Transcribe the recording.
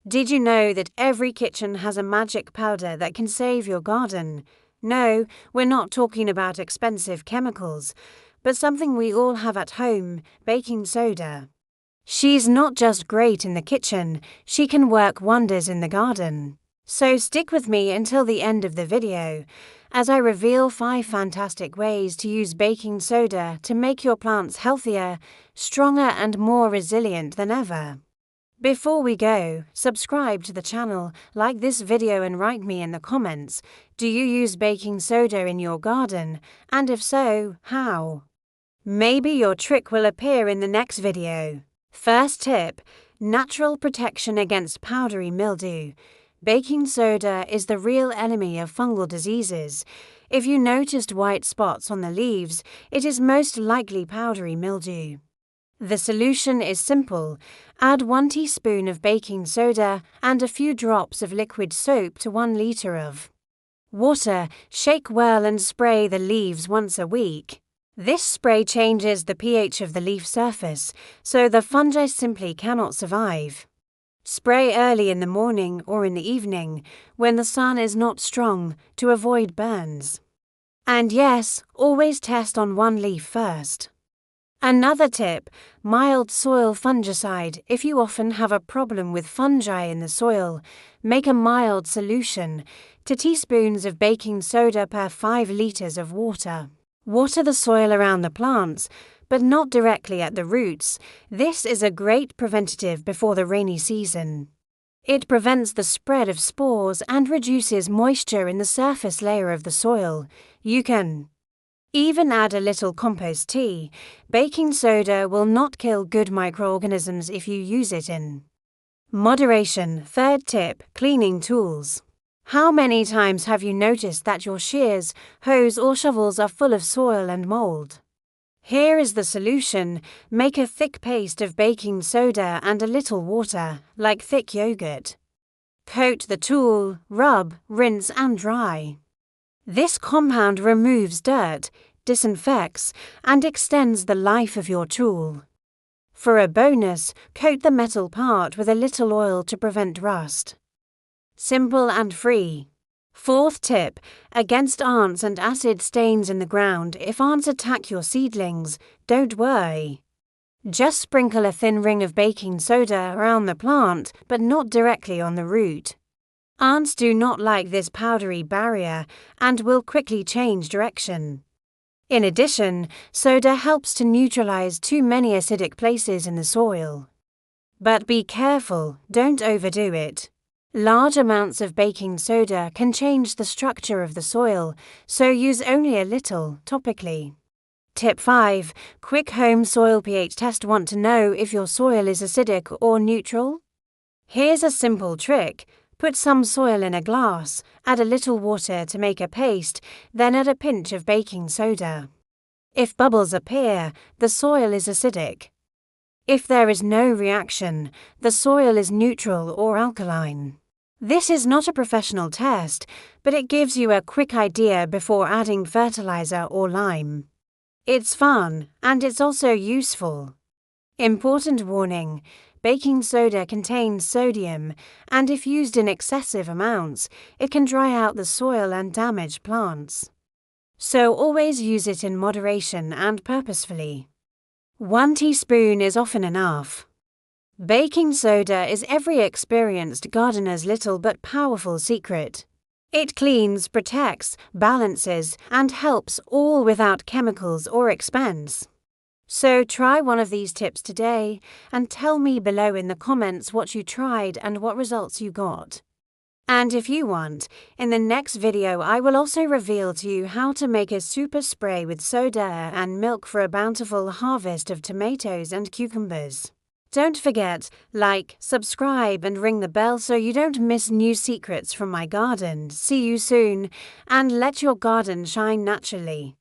Did you know that every kitchen has a magic powder that can save your garden? No, we're not talking about expensive chemicals, but something we all have at home, baking soda. She's not just great in the kitchen, she can work wonders in the garden. So stick with me until the end of the video, as I reveal 5 fantastic ways to use baking soda to make your plants healthier, stronger and more resilient than ever. Before we go, subscribe to the channel, like this video and write me in the comments, do you use baking soda in your garden? And if so, how? Maybe your trick will appear in the next video. First tip, natural protection against powdery mildew. Baking soda is the real enemy of fungal diseases. If you noticed white spots on the leaves, it is most likely powdery mildew. The solution is simple. Add 1 teaspoon of baking soda and a few drops of liquid soap to 1 liter of water. Shake well and spray the leaves once a week. This spray changes the pH of the leaf surface, so the fungi simply cannot survive. Spray early in the morning or in the evening, when the sun is not strong, to avoid burns. And yes, always test on 1 leaf first. Another tip, mild soil fungicide. If you often have a problem with fungi in the soil, make a mild solution, 2 teaspoons of baking soda per 5 liters of water. Water the soil around the plants, but not directly at the roots. This is a great preventative before the rainy season. It prevents the spread of spores and reduces moisture in the surface layer of the soil. You can even add a little compost tea. Baking soda will not kill good microorganisms if you use it in moderation. Third tip, cleaning tools. How many times have you noticed that your shears, hoes or shovels are full of soil and mold? Here is the solution. Make a thick paste of baking soda and a little water, like thick yogurt. Coat the tool, rub, rinse and dry. This compound removes dirt, disinfects, and extends the life of your tool. For a bonus, coat the metal part with a little oil to prevent rust. Simple and free. Fourth tip, against ants and acid stains in the ground. If ants attack your seedlings, don't worry. Just sprinkle a thin ring of baking soda around the plant, but not directly on the root. Ants do not like this powdery barrier and will quickly change direction. In addition, soda helps to neutralize too many acidic places in the soil. But be careful, don't overdo it. Large amounts of baking soda can change the structure of the soil, so use only a little, topically. Tip 5. Quick home soil pH test. Want to know if your soil is acidic or neutral? Here's a simple trick. Put some soil in a glass, add a little water to make a paste, then add a pinch of baking soda. If bubbles appear, the soil is acidic. If there is no reaction, the soil is neutral or alkaline. This is not a professional test, but it gives you a quick idea before adding fertilizer or lime. It's fun, and it's also useful. Important warning, baking soda contains sodium, and if used in excessive amounts, it can dry out the soil and damage plants. So always use it in moderation and purposefully. 1 teaspoon is often enough. Baking soda is every experienced gardener's little but powerful secret. It cleans, protects, balances, and helps, all without chemicals or expense. So try one of these tips today and tell me below in the comments what you tried and what results you got. And if you want, in the next video I will also reveal to you how to make a super spray with soda and milk for a bountiful harvest of tomatoes and cucumbers. Don't forget, like, subscribe and ring the bell so you don't miss new secrets from my garden. See you soon, and let your garden shine naturally.